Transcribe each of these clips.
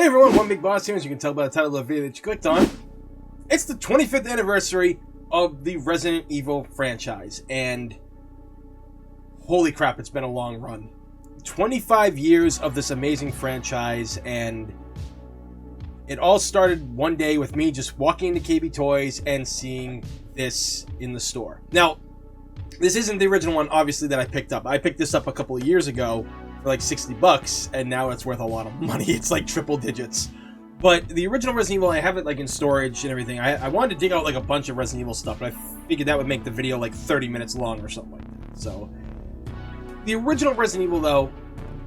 Hey everyone, One Big Boss here, as you can tell by the title of the video that you clicked on. It's the 25th anniversary of the Resident Evil franchise, and holy crap, it's been a long run. 25 years of this amazing franchise, and it all started one day with me just walking into KB Toys and seeing this in the store. Now, this isn't the original one, obviously, that I picked up. I picked this up a couple of years ago for like 60 bucks, and now it's worth a lot of money. It's like triple digits. But the original Resident Evil, I have it like in storage and everything. I wanted to dig out like a bunch of Resident Evil stuff, but I figured that would make the video like 30 minutes long or something like that. So, the original Resident Evil, though,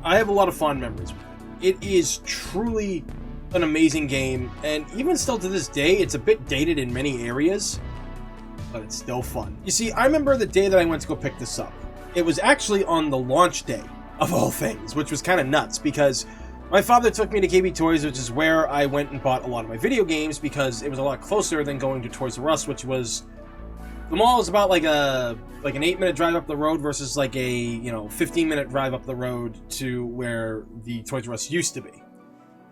I have a lot of fond memories with it. It is truly an amazing game, and even still to this day, it's a bit dated in many areas, but it's still fun. You see, I remember the day that I went to go pick this up. It was actually on the launch day, of all things, which was kind of nuts, because my father took me to KB Toys, which is where I went and bought a lot of my video games, because it was a lot closer than going to Toys R Us, which was... The mall is about like an 8-minute drive up the road versus like a 15-minute drive up the road to where the Toys R Us used to be.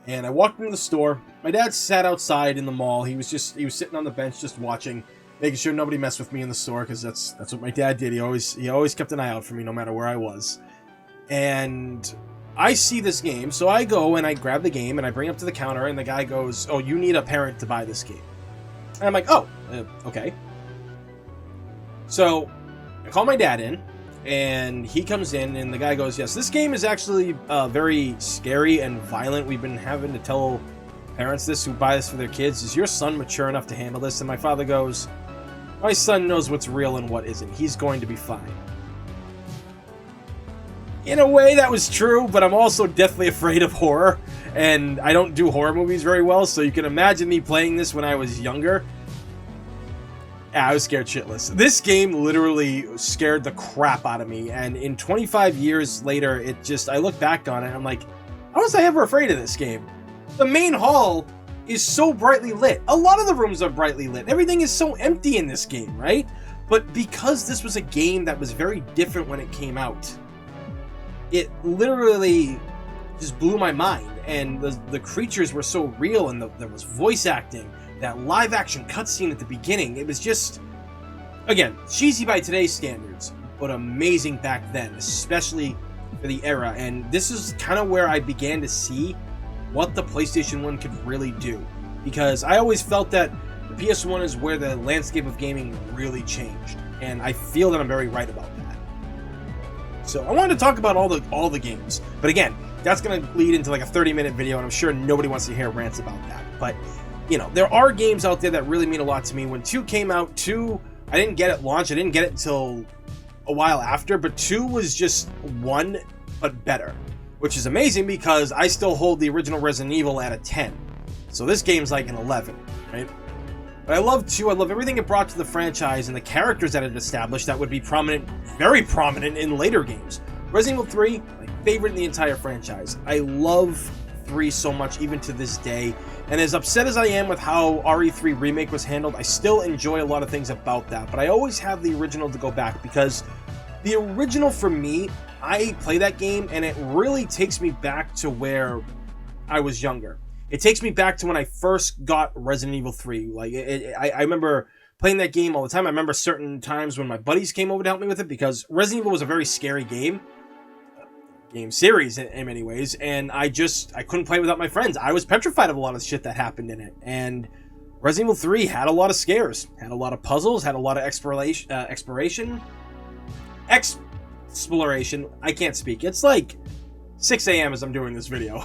And I walked into the store. My dad sat outside in the mall. He was sitting on the bench just watching, making sure nobody messed with me in the store, because that's what my dad did. He always kept an eye out for me no matter where I was. And I see this game, so I go and I grab the game and I bring it up to the counter, and the guy goes, "Oh, you need a parent to buy this game." And I'm like, "Oh, okay." So I call my dad in, and he comes in, and the guy goes, "Yes, this game is actually very scary and violent. We've been having to tell parents this who buy this for their kids. Is your son mature enough to handle this?" And my father goes, "My son knows what's real and what isn't. He's going to be fine." In a way, that was true, but I'm also deathly afraid of horror, and I don't do horror movies very well, so you can imagine me playing this when I was younger. I was scared shitless. This game literally scared the crap out of me, and in 25 years later, I look back on it, and I'm like, how was I ever afraid of this game? The main hall is so brightly lit. A lot of the rooms are brightly lit. Everything is so empty in this game, right? But because this was a game that was very different when it came out, it literally just blew my mind, and the creatures were so real, and there was voice acting, that live action cutscene at the beginning. It was just, again, cheesy by today's standards, but amazing back then, especially for the era. And this is kind of where I began to see what the PlayStation 1 could really do, because I always felt that the PS1 is where the landscape of gaming really changed, and I feel that I'm very right about that. So I wanted to talk about all the games, but again, that's going to lead into like a 30-minute video, and I'm sure nobody wants to hear rants about that. But there are games out there that really mean a lot to me. When 2 came out, 2, I didn't get it launched. I didn't get it until a while after, but 2 was just 1, but better, which is amazing because I still hold the original Resident Evil at a 10. So this game's like an 11, right? But I love 2. I love everything it brought to the franchise and the characters that it established that would be prominent, very prominent in later games. Resident Evil 3, my favorite in the entire franchise. I love 3 so much, even to this day. And as upset as I am with how RE3 Remake was handled, I still enjoy a lot of things about that. But I always have the original to go back, because the original, for me, I play that game and it really takes me back to where I was younger. It takes me back to when I first got Resident Evil 3. Like, I remember playing that game all the time. I remember certain times when my buddies came over to help me with it, because Resident Evil was a very scary game series in many ways, and I couldn't play without my friends. I was petrified of a lot of shit that happened in it, and Resident Evil 3 had a lot of scares, had a lot of puzzles, had a lot of exploration. I can't speak. It's like 6 a.m. as I'm doing this video.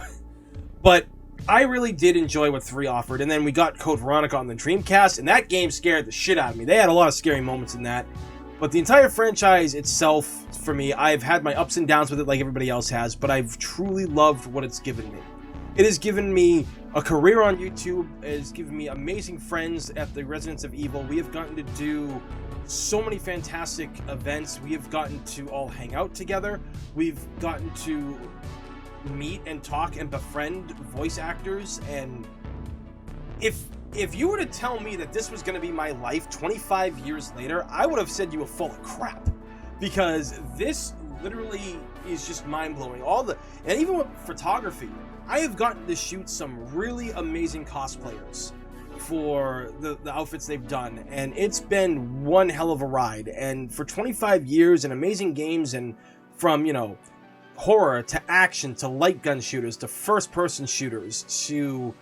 But I really did enjoy what 3 offered, and then we got Code Veronica on the Dreamcast, and that game scared the shit out of me. They had a lot of scary moments in that. But the entire franchise itself, for me, I've had my ups and downs with it like everybody else has, but I've truly loved what it's given me. It has given me a career on YouTube. It has given me amazing friends at the Residence of Evil. We have gotten to do so many fantastic events. We have gotten to all hang out together. We've gotten to meet and talk and befriend voice actors. And if you were to tell me that this was going to be my life 25 years later, I would have said you were full of crap, because this literally is just mind-blowing. And even with photography, I have gotten to shoot some really amazing cosplayers for the outfits they've done, and it's been one hell of a ride. And for 25 years and amazing games, and from, you know, horror to action to light gun shooters to first person shooters to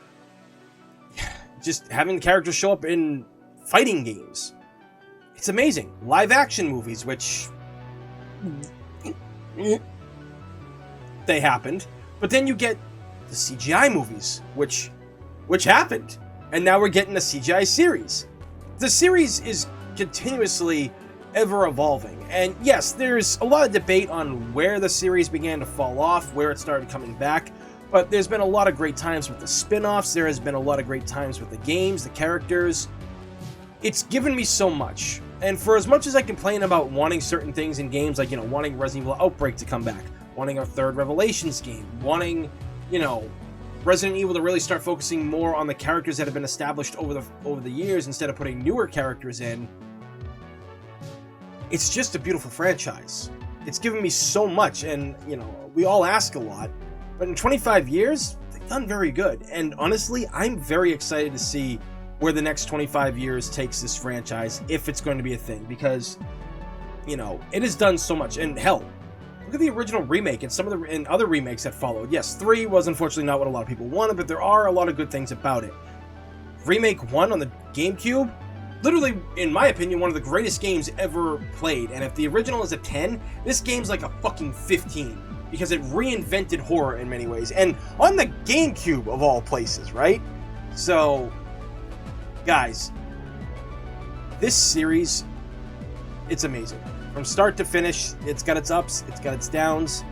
just having characters show up in fighting games, it's amazing. Live action movies, which they happened, but then you get the CGI movies, which happened, and now we're getting a CGI series. The series is continuously ever evolving, and yes, there's a lot of debate on where the series began to fall off, where it started coming back, but there's been a lot of great times with the spin-offs. There has been a lot of great times with the games, the characters. It's given me so much, and for as much as I complain about wanting certain things in games, like, you know, wanting Resident Evil Outbreak to come back, wanting our third Revelations game, wanting, you know, Resident Evil to really start focusing more on the characters that have been established over the years instead of putting newer characters in, it's just a beautiful franchise. It's given me so much, and, you know, we all ask a lot, but in 25 years, they've done very good. And honestly, I'm very excited to see where the next 25 years takes this franchise, if it's going to be a thing, because, you know, it has done so much. And hell, look at the original remake and some of the other remakes that followed. Yes, 3 was unfortunately not what a lot of people wanted, but there are a lot of good things about it. Remake 1 on the GameCube, literally, in my opinion, one of the greatest games ever played. And if the original is a 10, this game's like a fucking 15, because it reinvented horror in many ways. And on the GameCube, of all places, right? So, guys, this series, it's amazing. From start to finish, it's got its ups, it's got its downs.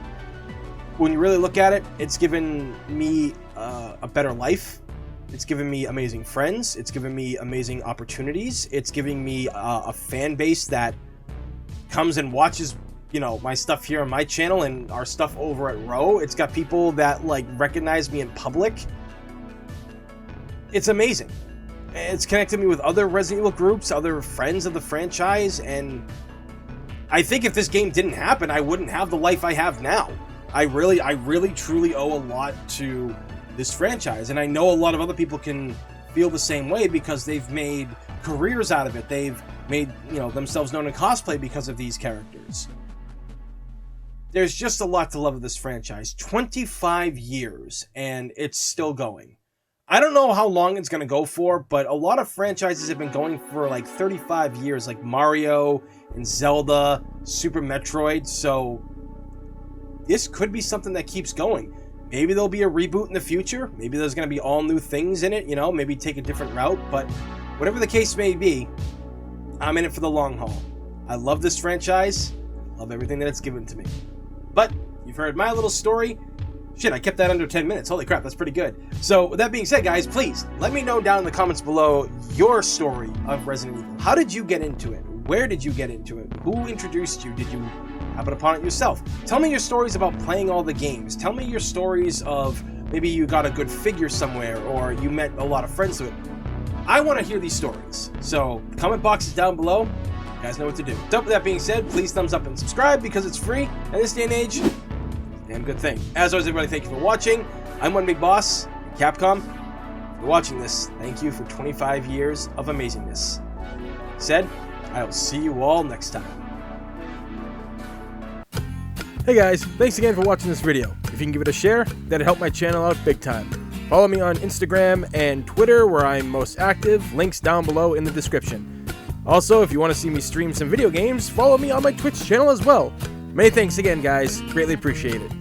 When you really look at it, it's given me a better life. It's given me amazing friends. It's given me amazing opportunities. It's giving me a fan base that comes and watches, you know, my stuff here on my channel and our stuff over at Row. It's got people that, like, recognize me in public. It's amazing. It's connected me with other Resident Evil groups, other friends of the franchise, and I think if this game didn't happen, I wouldn't have the life I have now. I really truly owe a lot to this franchise, and I know a lot of other people can feel the same way because they've made careers out of it. They've made, you know, themselves known in cosplay because of these characters. There's just a lot to love of this franchise. 25 years, and it's still going. I don't know how long it's going to go for, but a lot of franchises have been going for like 35 years, like Mario and Zelda, Super Metroid, so this could be something that keeps going. Maybe there'll be a reboot in the future. Maybe there's going to be all new things in it, you know, maybe take a different route. But whatever the case may be, I'm in it for the long haul. I love this franchise. I love everything that it's given to me. But you've heard my little story. Shit, I kept that under 10 minutes. Holy crap, that's pretty good. So with that being said, guys, please let me know down in the comments below your story of Resident Evil. How did you get into it? Where did you get into it? Who introduced you? Did you happen upon it yourself? Tell me your stories about playing all the games. Tell me your stories of maybe you got a good figure somewhere or you met a lot of friends with it. I want to hear these stories. So comment box is down below. You guys know what to do. So with that being said, please thumbs up and subscribe because it's free. And this day and age, damn good thing. As always, everybody, thank you for watching. I'm One Big Boss, Capcom. If you're watching this, thank you for 25 years of amazingness. Said, I will see you all next time. Hey guys, thanks again for watching this video. If you can give it a share, that'd help my channel out big time. Follow me on Instagram and Twitter where I'm most active, links down below in the description. Also, if you want to see me stream some video games, follow me on my Twitch channel as well. Many thanks again guys, greatly appreciate it.